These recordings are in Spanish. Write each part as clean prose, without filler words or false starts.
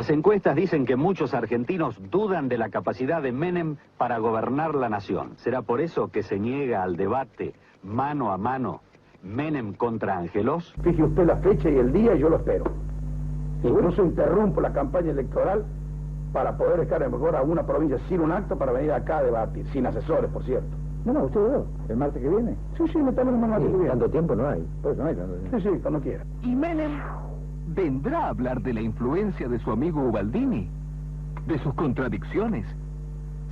Las encuestas dicen que muchos argentinos dudan de la capacidad de Menem para gobernar la nación. ¿Será por eso que se niega al debate mano a mano Menem contra Angelós? Fije usted la fecha y el día y yo lo espero. Incluso interrumpo la campaña electoral para poder estar en mejor a una provincia sin un acto para venir acá a debatir, sin asesores, por cierto. No, usted ve, el martes que viene. Sí, metamos el martes que viene. Tanto tiempo no hay. Pues no hay tanto tiempo. Sí, cuando quiera. ¿Y Menem vendrá a hablar de la influencia de su amigo Ubaldini? ¿De sus contradicciones?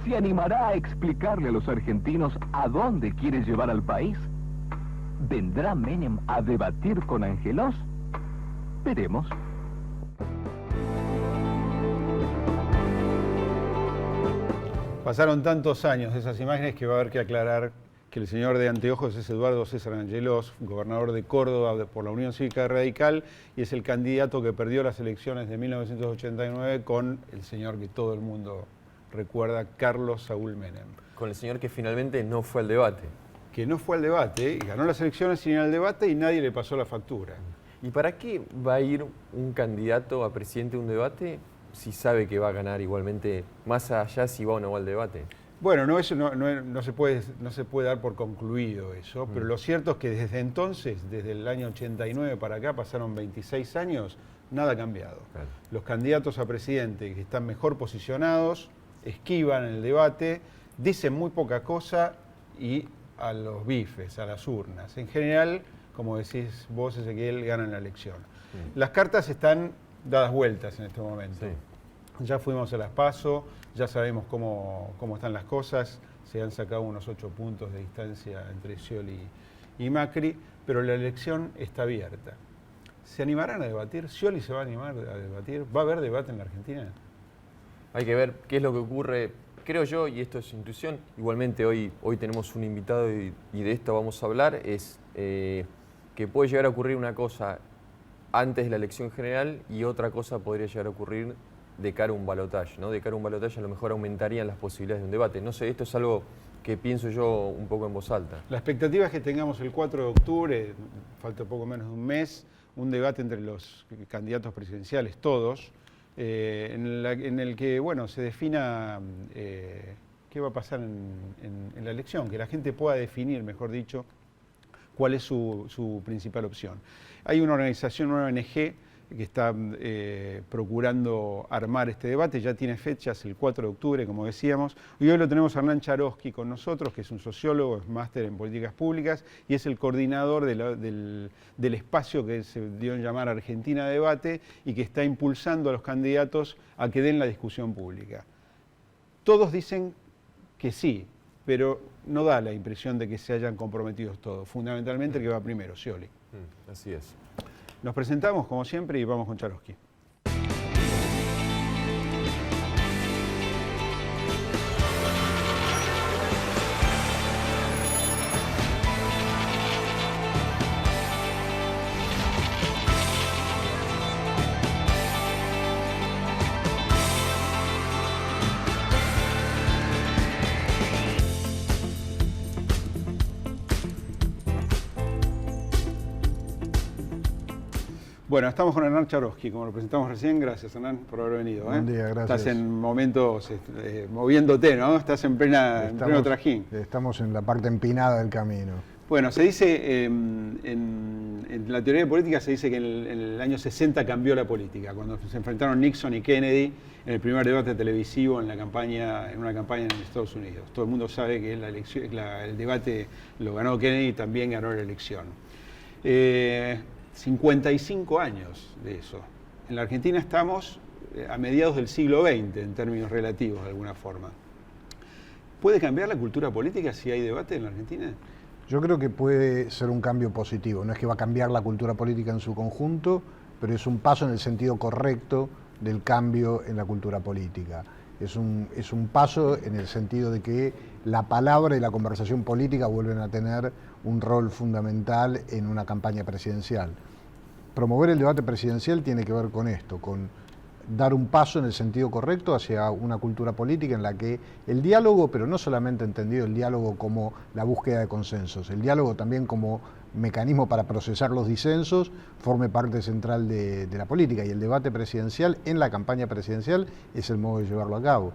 ¿Se animará a explicarle a los argentinos a dónde quiere llevar al país? ¿Vendrá Menem a debatir con Angelós? Veremos. Pasaron tantos años de esas imágenes que va a haber que aclarar que el señor de anteojos es Eduardo César Angelós, gobernador de Córdoba por la Unión Cívica Radical, y es el candidato que perdió las elecciones de 1989 con el señor que todo el mundo recuerda, Carlos Saúl Menem. Con el señor que finalmente no fue al debate. Que no fue al debate, y ganó las elecciones sin ir al debate y nadie le pasó la factura. ¿Y para qué va a ir un candidato a presidente de un debate si sabe que va a ganar igualmente, más allá si va o no va al debate? Bueno, eso no se puede dar por concluido eso, pero lo cierto es que desde entonces, desde el año 89 para acá, pasaron 26 años, nada ha cambiado. Claro. Los candidatos a presidente que están mejor posicionados, esquivan el debate, dicen muy poca cosa y a los bifes, a las urnas. En general, como decís vos, Ezequiel, ganan la elección. Las cartas están dadas vueltas en este momento. Sí. Ya fuimos a las PASO, ya sabemos cómo están las cosas, se han sacado unos 8 puntos de distancia entre Scioli y Macri, pero la elección está abierta. ¿Se animarán a debatir? ¿Scioli se va a animar a debatir? ¿Va a haber debate en la Argentina? Hay que ver qué es lo que ocurre, creo yo, y esto es intuición, igualmente hoy tenemos un invitado y de esto vamos a hablar, es que puede llegar a ocurrir una cosa antes de la elección general y otra cosa podría llegar a ocurrir de cara a un balotaje, ¿no? De cara a un balotaje a lo mejor aumentarían las posibilidades de un debate. No sé, esto es algo que pienso yo un poco en voz alta. La expectativa es que tengamos el 4 de octubre, falta poco menos de un mes, un debate entre los candidatos presidenciales, todos, en el que, bueno, se defina qué va a pasar en la elección, que la gente pueda definir, mejor dicho, cuál es su principal opción. Hay una organización, una ONG, que está procurando armar este debate, ya tiene fechas el 4 de octubre, como decíamos, y hoy lo tenemos a Hernán Charoski con nosotros, que es un sociólogo, es máster en políticas públicas y es el coordinador del espacio que se dio en llamar Argentina Debate y que está impulsando a los candidatos a que den la discusión pública. Todos dicen que sí, pero no da la impresión de que se hayan comprometido todos, fundamentalmente el que va primero, Scioli. Así es. Nos presentamos, como siempre, y vamos con Charoski. Bueno, estamos con Hernán Charoski, como lo presentamos recién. Gracias, Hernán, por haber venido. Buen día, gracias. Estás en momentos moviéndote, ¿no? Estás en pleno trajín. Estamos en la parte empinada del camino. Bueno, se dice, en la teoría de política se dice que en el año 60 cambió la política, cuando se enfrentaron Nixon y Kennedy en el primer debate televisivo en una campaña en Estados Unidos. Todo el mundo sabe que el debate lo ganó Kennedy y también ganó la elección. 55 años de eso. En la Argentina estamos a mediados del siglo XX, en términos relativos, de alguna forma. ¿Puede cambiar la cultura política si hay debate en la Argentina? Yo creo que puede ser un cambio positivo. No es que va a cambiar la cultura política en su conjunto, pero es un paso en el sentido correcto del cambio en la cultura política. Es un paso en el sentido de que la palabra y la conversación política vuelven a tener un rol fundamental en una campaña presidencial. Promover el debate presidencial tiene que ver con esto, con dar un paso en el sentido correcto hacia una cultura política en la que el diálogo, pero no solamente entendido el diálogo como la búsqueda de consensos, el diálogo también como mecanismo para procesar los disensos, forme parte central de la política. Y el debate presidencial en la campaña presidencial es el modo de llevarlo a cabo.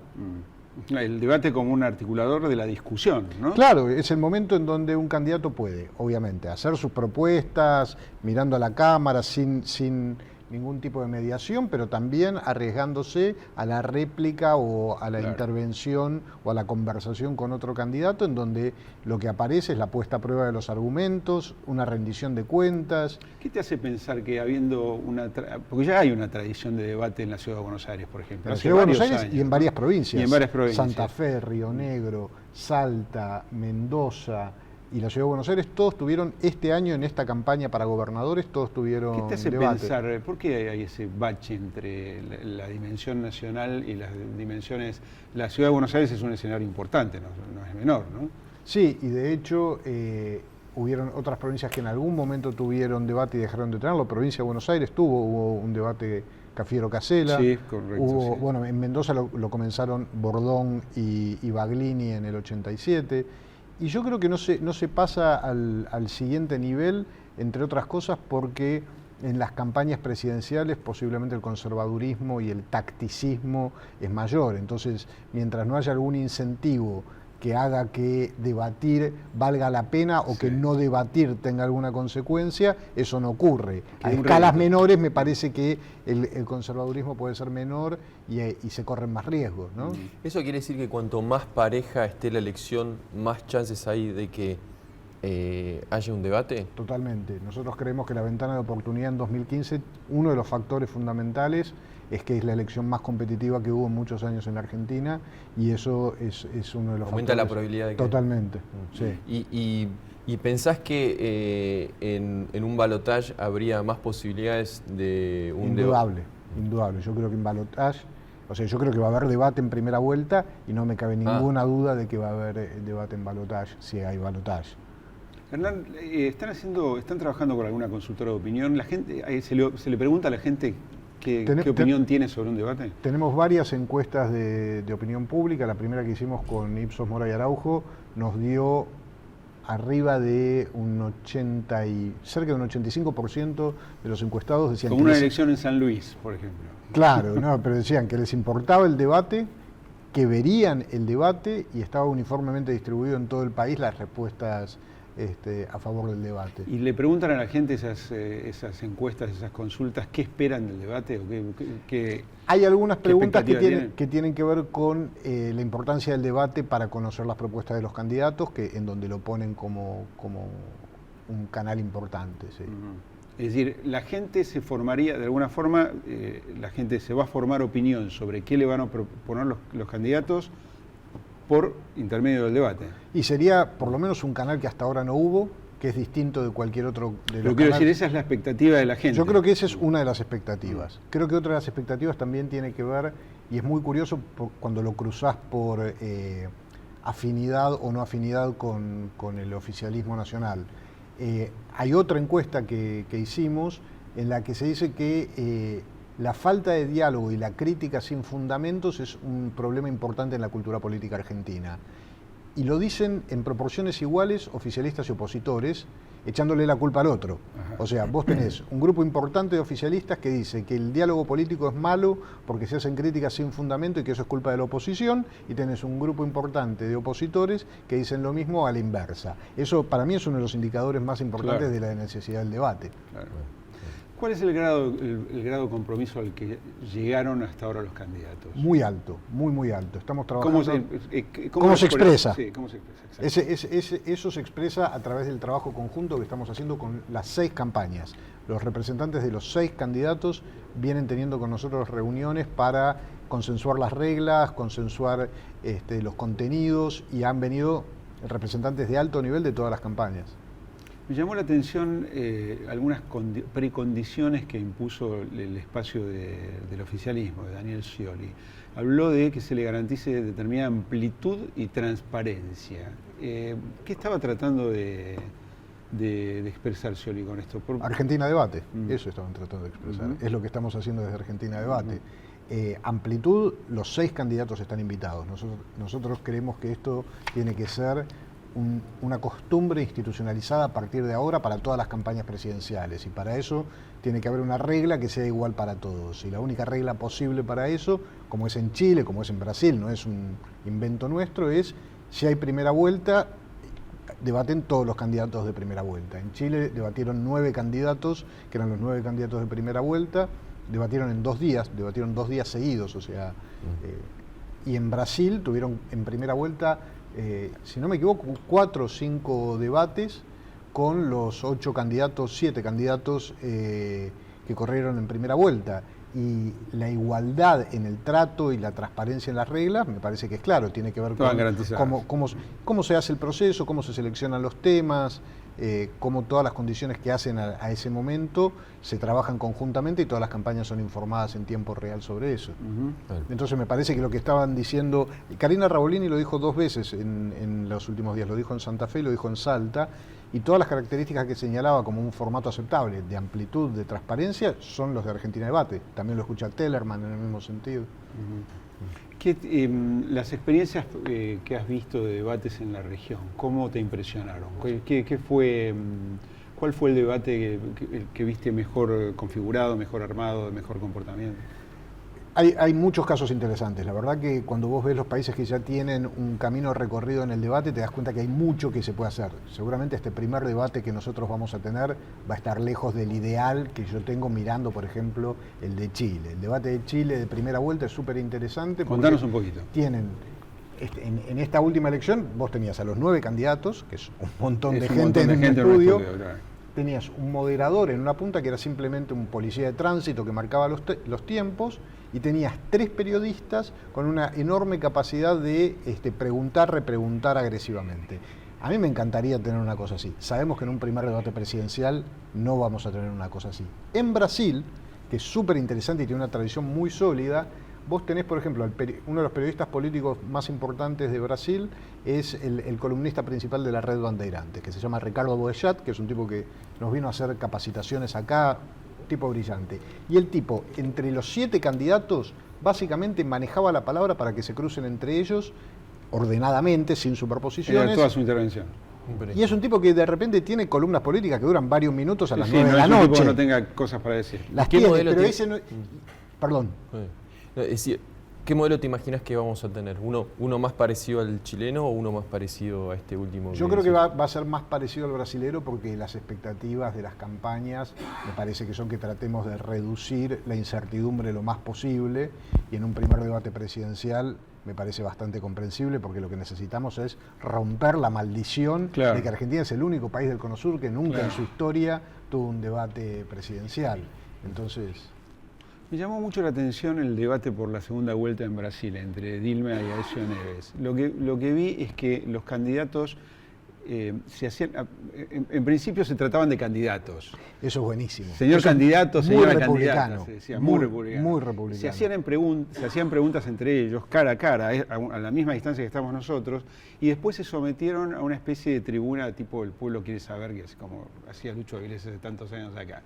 El debate como un articulador de la discusión, ¿no? Claro, es el momento en donde un candidato puede, obviamente, hacer sus propuestas, mirando a la cámara, sin ningún tipo de mediación, pero también arriesgándose a la réplica o a la intervención o a la conversación con otro candidato, en donde lo que aparece es la puesta a prueba de los argumentos, una rendición de cuentas. ¿Qué te hace pensar que habiendo porque ya hay una tradición de debate en la Ciudad de Buenos Aires, por ejemplo? En la Ciudad de Buenos Aires y en varias provincias. Y en varias provincias. Santa Fe, Río Negro, Salta, Mendoza y la Ciudad de Buenos Aires, todos tuvieron este año en esta campaña para gobernadores, todos tuvieron debate. ¿Qué te hace debate. pensar, por qué hay ese bache entre la dimensión nacional y las dimensiones? La Ciudad de Buenos Aires es un escenario importante, no es menor, ¿no? Sí, y de hecho hubieron otras provincias que en algún momento tuvieron debate y dejaron de tenerlo. Provincia de Buenos Aires hubo un debate Cafiero-Casella. Sí, correcto. Hubo, sí. Bueno, en Mendoza lo comenzaron Bordón y Baglini en el 87. Y yo creo que no se pasa al siguiente nivel, entre otras cosas, porque en las campañas presidenciales posiblemente el conservadurismo y el tacticismo es mayor. Entonces, mientras no haya algún incentivo que haga que debatir valga la pena o que no debatir tenga alguna consecuencia, eso no ocurre. A escalas menores me parece que el conservadurismo puede ser menor y se corren más riesgos, ¿no? ¿Eso quiere decir que cuanto más pareja esté la elección, más chances hay de que haya un debate? Totalmente. Nosotros creemos que la ventana de oportunidad en 2015, uno de los factores fundamentales es que es la elección más competitiva que hubo en muchos años en la Argentina, y eso es uno de los Aumenta factores. la probabilidad de que... Totalmente, sí. ¿Y pensás que en un balotaje habría más posibilidades de un debate? Indudable. Yo creo que en balotaje, yo creo que va a haber debate en primera vuelta y no me cabe ninguna duda de que va a haber debate en balotaje, si hay balotaje. Hernán, ¿están trabajando con alguna consultora de opinión? La gente, se le pregunta a la gente qué opinión tiene sobre un debate. Tenemos varias encuestas de opinión pública. La primera que hicimos con Ipsos Mora y Araujo nos dio arriba de cerca de un 85% de los encuestados decían como una elección en San Luis, por ejemplo. Claro, pero decían que les importaba el debate, que verían el debate, y estaba uniformemente distribuido en todo el país las respuestas a favor del debate. ¿Y le preguntan a la gente esas encuestas, esas consultas, qué esperan del debate? ¿O hay algunas preguntas que tienen que ver con la importancia del debate para conocer las propuestas de los candidatos, en donde lo ponen como un canal importante. Sí. Es decir, la gente se formaría, de alguna forma, la gente se va a formar opinión sobre qué le van a proponer los candidatos por intermedio del debate. Y sería por lo menos un canal que hasta ahora no hubo, que es distinto de cualquier otro de los canales. Pero quiero decir, esa es la expectativa de la gente. Yo creo que esa es una de las expectativas. Creo que otra de las expectativas también tiene que ver, y es muy curioso cuando lo cruzás por afinidad o no afinidad con el oficialismo nacional. Hay otra encuesta que hicimos en la que se dice que la falta de diálogo y la crítica sin fundamentos es un problema importante en la cultura política argentina. Y lo dicen en proporciones iguales oficialistas y opositores, echándole la culpa al otro. O sea, vos tenés un grupo importante de oficialistas que dice que el diálogo político es malo porque se hacen críticas sin fundamento y que eso es culpa de la oposición, y tenés un grupo importante de opositores que dicen lo mismo a la inversa. Eso para mí es uno de los indicadores más importantes de la necesidad del debate. Claro. ¿Cuál es el grado de compromiso al que llegaron hasta ahora los candidatos? Muy alto, muy alto. Estamos trabajando... ¿Cómo se expresa? Sí, ¿cómo se expresa? Eso se expresa a través del trabajo conjunto que estamos haciendo con las 6 campañas. Los representantes de los 6 candidatos vienen teniendo con nosotros reuniones para consensuar las reglas, consensuar los contenidos, y han venido representantes de alto nivel de todas las campañas. Me llamó la atención algunas precondiciones que impuso el espacio del oficialismo, de Daniel Scioli. Habló de que se le garantice determinada amplitud y transparencia. ¿Qué estaba tratando de expresar Scioli con esto? Argentina Debate, eso estaban tratando de expresar. Es lo que estamos haciendo desde Argentina Debate. Amplitud, los 6 candidatos están invitados. Nosotros creemos que esto tiene que ser una costumbre institucionalizada a partir de ahora para todas las campañas presidenciales, y para eso tiene que haber una regla que sea igual para todos, y la única regla posible para eso, como es en Chile, como es en Brasil, no es un invento nuestro, es si hay primera vuelta, debaten todos los candidatos de primera vuelta. En Chile debatieron 9 candidatos, que eran los 9 candidatos de primera vuelta, debatieron en 2 días, debatieron 2 días seguidos, o sea, y en Brasil tuvieron en primera vuelta, si no me equivoco, 4 o 5 debates con los 8 candidatos, 7 candidatos que corrieron en primera vuelta. Y la igualdad en el trato y la transparencia en las reglas, me parece que es claro, tiene que ver con cómo se hace el proceso, cómo se seleccionan los temas, cómo todas las condiciones que hacen a ese momento se trabajan conjuntamente y todas las campañas son informadas en tiempo real sobre eso. Entonces me parece que lo que estaban diciendo, Karina Rabolini lo dijo 2 veces en los últimos días, lo dijo en Santa Fe y lo dijo en Salta, y todas las características que señalaba como un formato aceptable de amplitud, de transparencia, son los de Argentina Debate. También lo escucha Tellerman en el mismo sentido. Las experiencias que has visto de debates en la región, ¿cómo te impresionaron? ¿Cuál fue el debate que viste mejor configurado, mejor armado, de mejor comportamiento? Hay muchos casos interesantes. La verdad que cuando vos ves los países que ya tienen un camino recorrido en el debate, te das cuenta que hay mucho que se puede hacer. Seguramente este primer debate que nosotros vamos a tener va a estar lejos del ideal que yo tengo mirando, por ejemplo, el de Chile. El debate de Chile de primera vuelta es súper interesante. Contanos un poquito. Tienen, en esta última elección, vos tenías a los 9 candidatos, que es un montón de gente en el estudio. Claro. Tenías un moderador en una punta que era simplemente un policía de tránsito que marcaba los tiempos, y tenías 3 periodistas con una enorme capacidad de preguntar, repreguntar agresivamente. A mí me encantaría tener una cosa así. Sabemos que en un primer debate presidencial no vamos a tener una cosa así. En Brasil, que es súper interesante y tiene una tradición muy sólida, vos tenés, por ejemplo, uno de los periodistas políticos más importantes de Brasil es el columnista principal de la Red Bandeirantes, que se llama Ricardo Boechat, que es un tipo que nos vino a hacer capacitaciones acá, tipo brillante. Y el tipo, entre los 7 candidatos, básicamente manejaba la palabra para que se crucen entre ellos ordenadamente, sin superposiciones. Era toda su intervención. Y es un tipo que de repente tiene columnas políticas que duran varios minutos a las 9 no de la es un tipo noche. que no tenga cosas para decir. Las tiene, pero ese no... Perdón. Es decir, ¿qué modelo te imaginas que vamos a tener? ¿Uno más parecido al chileno o uno más parecido a este último? Yo creo que va a ser más parecido al brasilero, porque las expectativas de las campañas me parece que son que tratemos de reducir la incertidumbre lo más posible, y en un primer debate presidencial me parece bastante comprensible, porque lo que necesitamos es romper la maldición de que Argentina es el único país del Cono Sur que nunca en su historia tuvo un debate presidencial. Entonces... Me llamó mucho la atención el debate por la segunda vuelta en Brasil entre Dilma y Aécio Neves. Lo que vi es que los candidatos se hacían, en principio se trataban de candidatos. Eso es buenísimo. Señor candidato, señora candidata, se decía, muy republicano. Muy republicano. Se hacían preguntas entre ellos, cara a cara, a la misma distancia que estamos nosotros, y después se sometieron a una especie de tribuna tipo El Pueblo Quiere Saber, que es como hacía Lucho Avilés hace tantos años acá.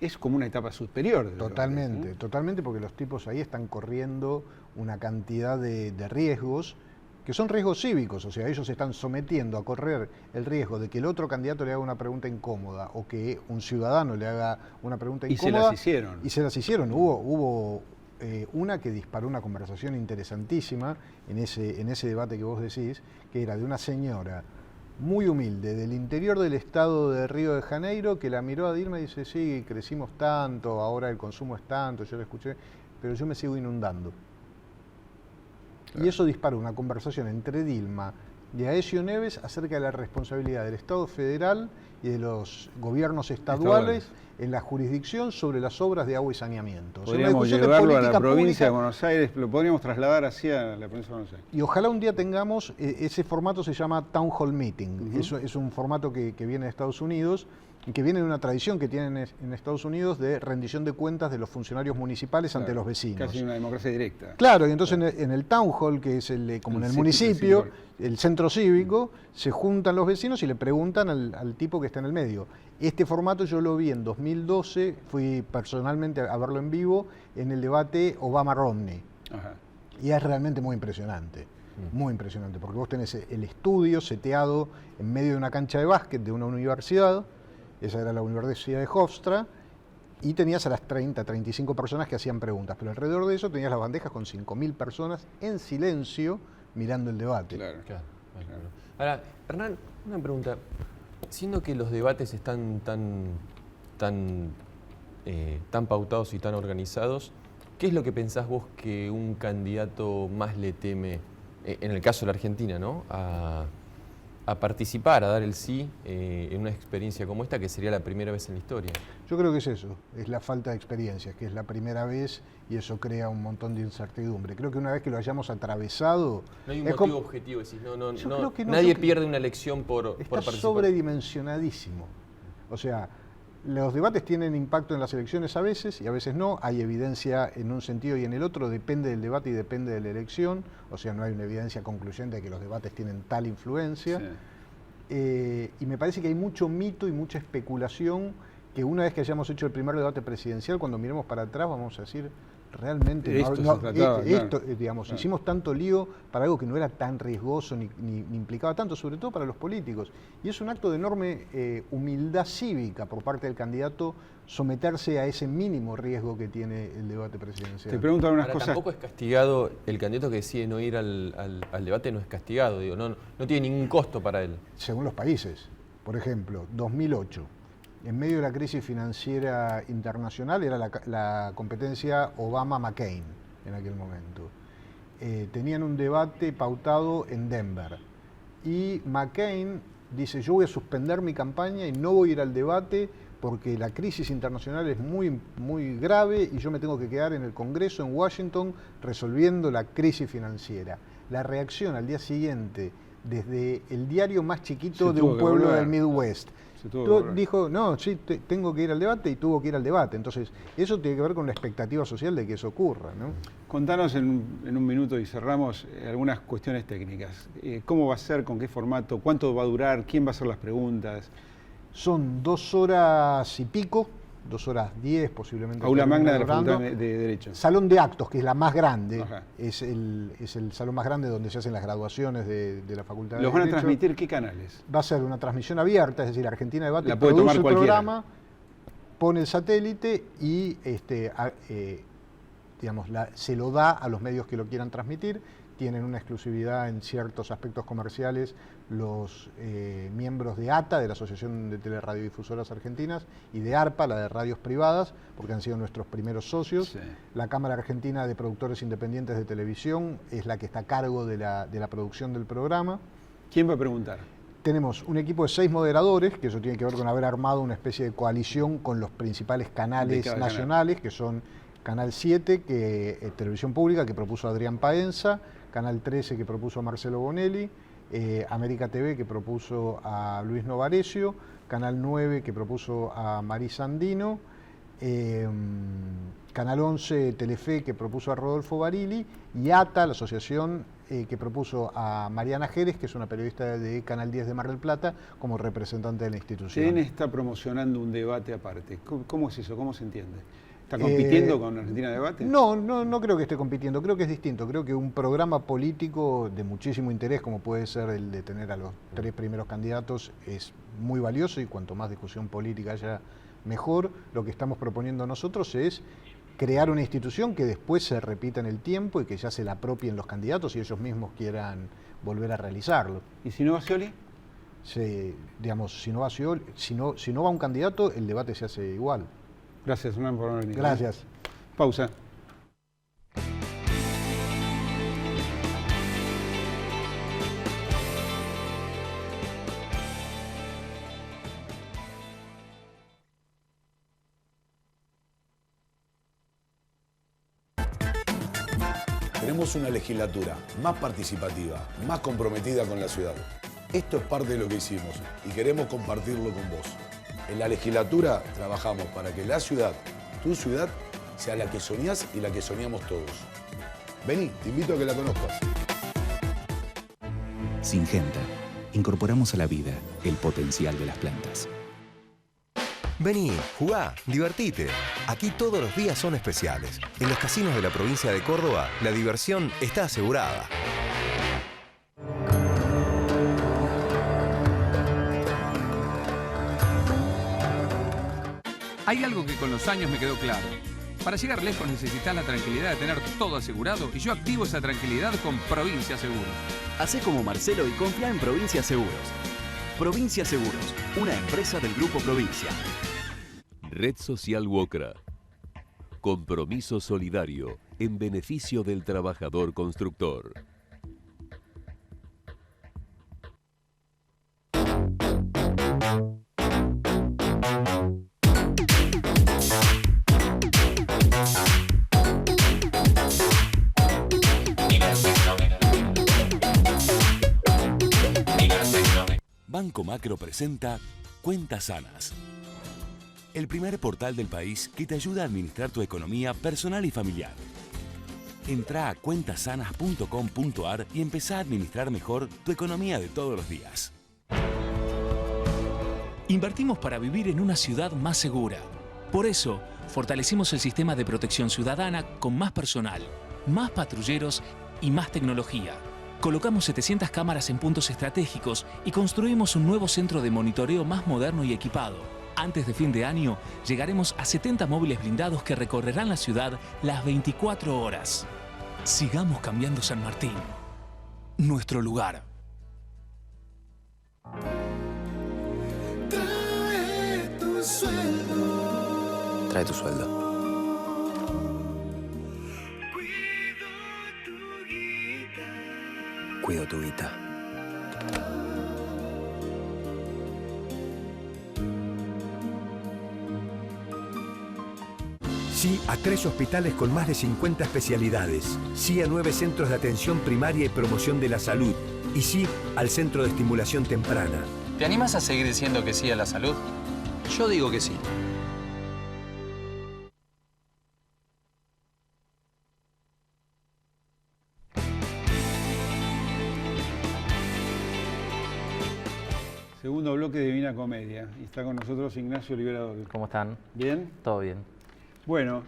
Es como una etapa superior. Totalmente, totalmente, porque los tipos ahí están corriendo una cantidad de riesgos, que son riesgos cívicos, o sea, ellos se están sometiendo a correr el riesgo de que el otro candidato le haga una pregunta incómoda, o que un ciudadano le haga una pregunta incómoda. Y se las hicieron. Y se las hicieron. Hubo una que disparó una conversación interesantísima en ese debate que vos decís, que era de una señora muy humilde, del interior del estado de Río de Janeiro, que la miró a Dilma y dice, sí, crecimos tanto, ahora el consumo es tanto, yo lo escuché, pero yo me sigo inundando. Claro. Y eso disparó una conversación entre Dilma y Aécio Neves acerca de la responsabilidad del Estado federal y de los gobiernos estaduales en la jurisdicción sobre las obras de agua y saneamiento. Podríamos llevarlo a la provincia de Buenos Aires, lo podríamos trasladar hacia la provincia de Buenos Aires. Y ojalá un día tengamos, ese formato se llama Town Hall Meeting, es un formato que viene de Estados Unidos, y que viene de una tradición que tienen en Estados Unidos de rendición de cuentas de los funcionarios municipales ante los vecinos. Casi una democracia directa. Claro, y entonces en el Town Hall, que es como en el municipio, el centro cívico, se juntan los vecinos y le preguntan al tipo que está en el medio. Este formato yo lo vi en 2012, fui personalmente a verlo en vivo en el debate Obama-Romney. Y es realmente muy impresionante. muy impresionante, porque vos tenés el estudio seteado en medio de una cancha de básquet de una universidad, esa era la Universidad de Hofstra, y tenías a las 30, 35 personas que hacían preguntas, pero alrededor de eso tenías las bandejas con 5.000 personas en silencio mirando el debate. Claro. Ahora, Hernán, una pregunta. Siendo que los debates están tan pautados y tan organizados, ¿qué es lo que pensás vos que un candidato más le teme, en el caso de la Argentina, ¿no?, a participar, a dar el sí en una experiencia como esta, que sería la primera vez en la historia? Yo creo que es eso, es la falta de experiencia, que es la primera vez y eso crea un montón de incertidumbre. Creo que una vez que lo hayamos atravesado... No hay un motivo objetivo, decís, creo que nadie pierde una elección por está participar. Sobredimensionadísimo. O sea, los debates tienen impacto en las elecciones a veces y a veces no. Hay evidencia en un sentido y en el otro, depende del debate y depende de la elección. O sea, no hay una evidencia concluyente de que los debates tienen tal influencia. Sí. Y me parece que hay mucho mito y mucha especulación que una vez que hayamos hecho el primer debate presidencial, cuando miremos para atrás vamos a decir, realmente digamos, hicimos tanto lío para algo que no era tan riesgoso ni implicaba tanto, sobre todo para los políticos. Y es un acto de enorme humildad cívica por parte del candidato someterse a ese mínimo riesgo que tiene el debate presidencial. Te pregunto algunas cosas. Tampoco es castigado, el candidato que decide no ir al debate no es castigado, digo, no tiene ningún costo para él. Según los países. Por ejemplo, 2008. En medio de la crisis financiera internacional era la competencia Obama-McCain en aquel momento. Tenían un debate pautado en Denver y McCain dice, yo voy a suspender mi campaña y no voy a ir al debate porque la crisis internacional es muy, muy grave y yo me tengo que quedar en el Congreso en Washington resolviendo la crisis financiera. La reacción al día siguiente desde el diario más chiquito de un pueblo del Midwest dijo, no, sí, tengo que ir al debate y tuvo que ir al debate. Entonces, eso tiene que ver con la expectativa social de que eso ocurra, ¿no? Contanos en un minuto y cerramos algunas cuestiones técnicas. ¿Cómo va a ser? ¿Con qué formato? ¿Cuánto va a durar? ¿Quién va a hacer las preguntas? Son 2 horas y pico, 2 horas 10 posiblemente. Aula magna de la Facultad de Derecho. Salón de actos, que es la más grande, es el salón más grande donde se hacen las graduaciones de la Facultad de Derecho. ¿Los van a transmitir qué canales? Va a ser una transmisión abierta, es decir, Argentina Debate la puede produce tomar el programa, pone el satélite y digamos, se lo da a los medios que lo quieran transmitir. Tienen una exclusividad en ciertos aspectos comerciales los miembros de ATA, de la Asociación de Teleradiodifusoras Argentinas, y de ARPA, la de radios privadas, porque han sido nuestros primeros socios. Sí. La Cámara Argentina de Productores Independientes de Televisión es la que está a cargo de la producción del programa. ¿Quién va a preguntar? Tenemos un equipo de 6 moderadores, que eso tiene que ver con haber armado una especie de coalición con los principales canales nacionales, que son Canal 7, Televisión Pública, que propuso Adrián Paenza, Canal 13, que propuso a Marcelo Bonelli, América TV, que propuso a Luis Novarecio, Canal 9, que propuso a Marisa Andino, Canal 11, Telefe, que propuso a Rodolfo Barili, y ATA, la asociación que propuso a Mariana Jerez, que es una periodista de Canal 10 de Mar del Plata, como representante de la institución. ¿Quién está promocionando un debate aparte? ¿Cómo es eso? ¿Cómo se entiende? ¿Está compitiendo con Argentina Debate? No creo que esté compitiendo, creo que es distinto. Creo que un programa político de muchísimo interés, como puede ser el de tener a los 3 primeros candidatos, es muy valioso y cuanto más discusión política haya, mejor. Lo que estamos proponiendo nosotros es crear una institución que después se repita en el tiempo y que ya se la apropien los candidatos y ellos mismos quieran volver a realizarlo. ¿Y si no va Scioli? Digamos, si no va un candidato, el debate se hace igual. Gracias, Hernán, por haber venido. Gracias. Pausa. Tenemos una legislatura más participativa, más comprometida con la ciudad. Esto es parte de lo que hicimos y queremos compartirlo con vos. En la legislatura trabajamos para que la ciudad, tu ciudad, sea la que soñás y la que soñamos todos. Vení, te invito a que la conozcas. Syngenta. Incorporamos a la vida el potencial de las plantas. Vení, jugá, divertite. Aquí todos los días son especiales. En los casinos de la provincia de Córdoba, la diversión está asegurada. Hay algo que con los años me quedó claro. Para llegar lejos necesitas la tranquilidad de tener todo asegurado y yo activo esa tranquilidad con Provincia Seguros. Hacé como Marcelo y confía en Provincia Seguros. Provincia Seguros, una empresa del Grupo Provincia. Red Social Wokra. Compromiso solidario en beneficio del trabajador constructor. Banco Macro presenta Cuentas Sanas. El primer portal del país que te ayuda a administrar tu economía personal y familiar. Entrá a cuentasanas.com.ar y empezá a administrar mejor tu economía de todos los días. Invertimos para vivir en una ciudad más segura. Por eso, fortalecimos el sistema de protección ciudadana con más personal, más patrulleros y más tecnología. Colocamos 700 cámaras en puntos estratégicos y construimos un nuevo centro de monitoreo más moderno y equipado. Antes de fin de año, llegaremos a 70 móviles blindados que recorrerán la ciudad las 24 horas. Sigamos cambiando San Martín, nuestro lugar. Trae tu sueldo. Trae tu sueldo. Cuido tu guita. Sí a 3 hospitales con más de 50 especialidades. Sí a 9 centros de atención primaria y promoción de la salud. Y sí al Centro de Estimulación Temprana. ¿Te animas a seguir diciendo que sí a la salud? Yo digo que sí. Segundo bloque de Divina Comedia. Y está con nosotros Ignacio Liberador. ¿Cómo están? ¿Bien? Todo bien. Bueno,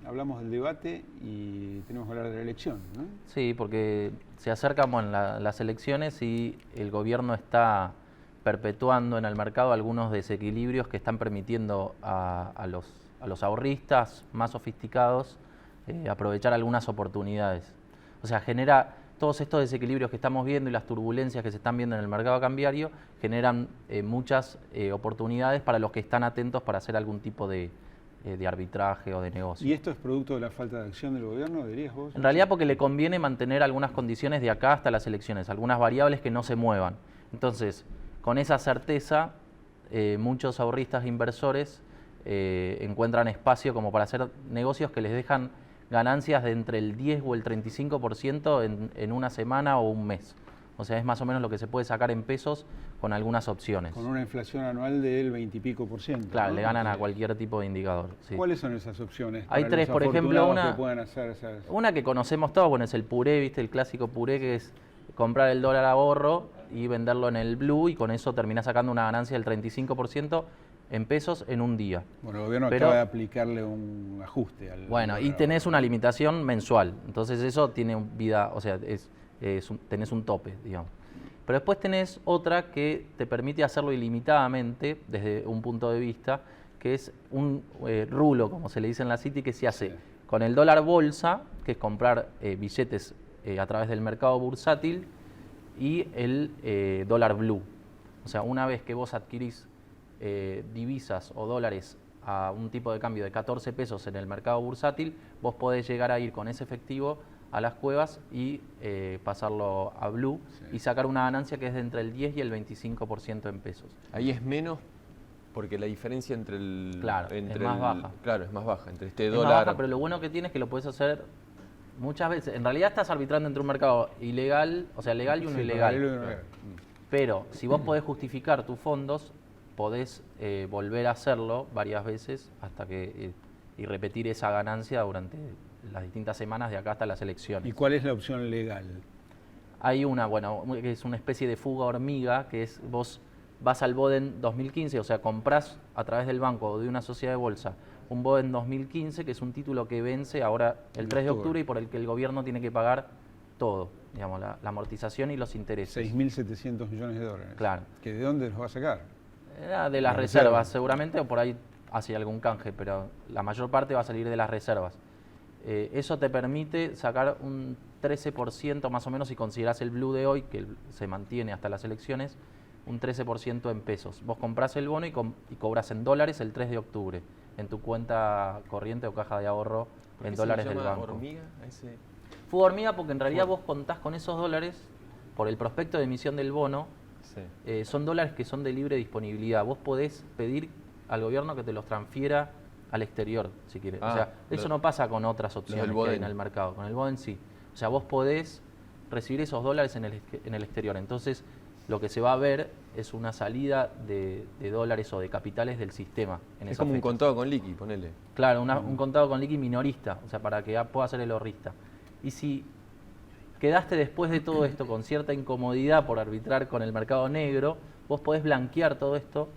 hablamos del debate y tenemos que hablar de la elección, ¿no? Sí, porque se acercan las elecciones y el gobierno está perpetuando en el mercado algunos desequilibrios que están permitiendo a los ahorristas más sofisticados aprovechar algunas oportunidades. O sea, genera todos estos desequilibrios que estamos viendo y las turbulencias que se están viendo en el mercado cambiario generan muchas oportunidades para los que están atentos para hacer algún tipo de arbitraje o de negocio. ¿Y esto es producto de la falta de acción del gobierno, dirías vos? En realidad porque le conviene mantener algunas condiciones de acá hasta las elecciones, algunas variables que no se muevan. Entonces, con esa certeza, muchos ahorristas e inversores encuentran espacio como para hacer negocios que les dejan ganancias de entre el 10 o el 35% en una semana o un mes. O sea, es más o menos lo que se puede sacar en pesos con algunas opciones. Con una inflación anual del 20 y pico %. Claro, ¿no? le ganan a cualquier tipo de indicador. Sí. ¿Cuáles son esas opciones? Hay tres, por ejemplo, una que conocemos todos, bueno, es el puré, ¿viste? El clásico puré, que es comprar el dólar a ahorro y venderlo en el blue, y con eso terminás sacando una ganancia del 35% en pesos en un día. Bueno, el gobierno acaba de aplicarle un ajuste al... Bueno, y tenés una limitación mensual, entonces eso tiene vida, o sea, tenés un tope, digamos. Pero después tenés otra que te permite hacerlo ilimitadamente desde un punto de vista, que es un rulo, como se le dice en la City, que se hace con el dólar bolsa, que es comprar billetes a través del mercado bursátil, y el dólar blue. O sea, una vez que vos adquirís divisas o dólares a un tipo de cambio de 14 pesos en el mercado bursátil, vos podés llegar a ir con ese efectivo a las cuevas y pasarlo a blue y sacar una ganancia que es de entre el 10 y el 25% en pesos. Ahí es menos porque la diferencia entre el... Claro, es más baja. Claro, es más baja. Entre este es dólar... más baja, pero lo bueno que tiene es que lo puedes hacer muchas veces. En realidad estás arbitrando entre un mercado ilegal, o sea, legal y uno ilegal. Pero si vos podés justificar tus fondos, podés volver a hacerlo varias veces hasta que y repetir esa ganancia durante las distintas semanas de acá hasta las elecciones. ¿Y cuál es la opción legal? Hay una, bueno, que es una especie de fuga hormiga, que es vos vas al Boden 2015, o sea, comprás a través del banco o de una sociedad de bolsa un Boden 2015, que es un título que vence ahora el 3 de octubre y por el que el gobierno tiene que pagar todo, digamos, la amortización y los intereses. 6.700 millones de dólares. Claro. ¿Que de dónde los va a sacar? De las reservas, seguramente, o por ahí hacia algún canje, pero la mayor parte va a salir de las reservas. Eso te permite sacar un 13% más o menos, si considerás el blue de hoy, que se mantiene hasta las elecciones, un 13% en pesos. Vos comprás el bono y cobras en dólares el 3 de octubre en tu cuenta corriente o caja de ahorro en dólares del banco. Hormiga? Ese... Fue hormiga porque en realidad vos contás con esos dólares por el prospecto de emisión del bono. Sí. Son dólares que son de libre disponibilidad. Vos podés pedir al gobierno que te los transfiera al exterior, si quieres. O sea, eso no pasa con otras opciones que hay en el mercado. Con el Boden sí. O sea, vos podés recibir esos dólares en el exterior. Entonces, lo que se va a ver es una salida de dólares o de capitales del sistema. Es como un contado con liqui, ponele. Claro, un contado con liqui minorista, o sea, para que pueda ser el ahorrista. Y si quedaste después de todo esto con cierta incomodidad por arbitrar con el mercado negro, vos podés blanquear todo esto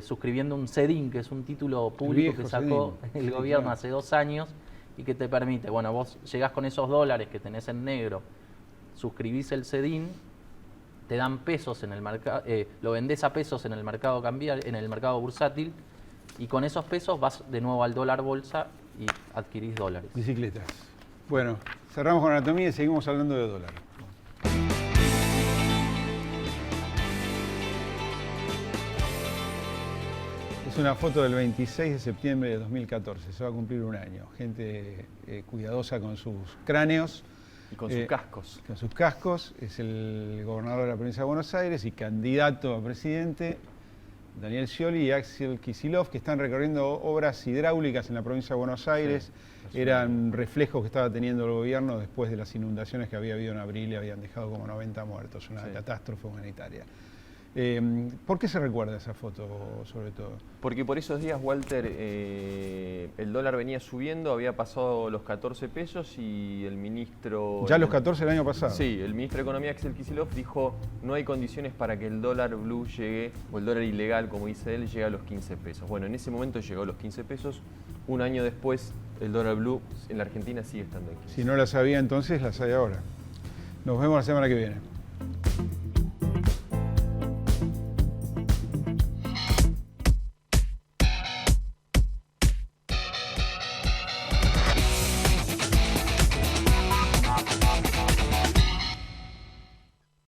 suscribiendo un CEDIN, que es un título público que sacó el gobierno hace 2 años y que te permite, bueno, vos llegás con esos dólares que tenés en negro, suscribís el CEDIN, te dan pesos en el mercado, lo vendés a pesos en el mercado cambiario, en el mercado bursátil, y con esos pesos vas de nuevo al dólar bolsa y adquirís dólares. Bicicletas. Bueno, cerramos con anatomía y seguimos hablando de dólar. Es una foto del 26 de septiembre de 2014, se va a cumplir un año. Gente cuidadosa con sus cráneos. Y con sus cascos. Con sus cascos. Es el gobernador de la provincia de Buenos Aires y candidato a presidente, Daniel Scioli y Axel Kicillof, que están recorriendo obras hidráulicas en la provincia de Buenos Aires. Sí, eran reflejos que estaba teniendo el gobierno después de las inundaciones que había habido en abril y habían dejado como 90 muertos, una catástrofe humanitaria. ¿Por qué se recuerda esa foto, sobre todo? Porque por esos días, Walter, el dólar venía subiendo, había pasado los 14 pesos y el ministro... ¿Ya los 14 el año pasado? Sí, el ministro de Economía, Axel Kicillof, dijo no hay condiciones para que el dólar blue llegue, o el dólar ilegal, como dice él, llegue a los 15 pesos. Bueno, en ese momento llegó a los 15 pesos. Un año después, el dólar blue en la Argentina sigue estando en 15. Si no las había entonces, las hay ahora. Nos vemos la semana que viene.